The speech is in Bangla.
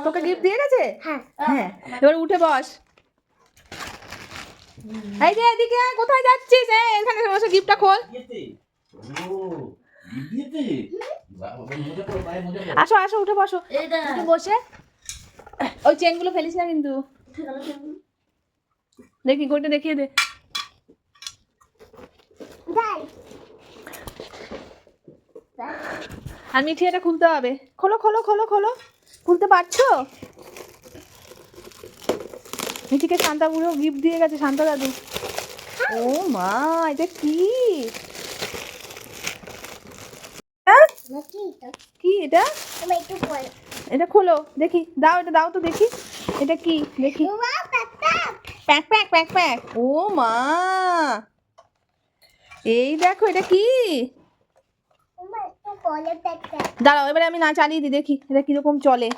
তোকে গিফট দিয়ে গেছে? হ্যাঁ, এবার উঠে বস। এই যে এদিকে আয়, কোথায় যাচ্ছিস? এখানে বসে গিফটটা খোল। আসো আসো, উঠে বসো। উঠে বসে ওই চেনগুলো ফেলিস না কিন্তু। দেখি ঘড়িটা দেখিয়ে দে। আর মিঠি এটা খুলতে হবে। খোলো খোলো খোলো খোলো, খুলতে পারছো? মিঠিকে শান্তা বুড়ো গিফট দিয়ে গেছে, শান্তা দাদু। ও মা, এটা কি? কি এটা? এটা খোলো দেখি, দাও এটা, দাও তো দেখি এটা কি, দেখি। Pack pack pack pack. ও মা, এই দেখো এটা কি? দাঁড়াও, এবারে আমি না চালিয়ে দিই, দেখি এটা কিরকম চলে।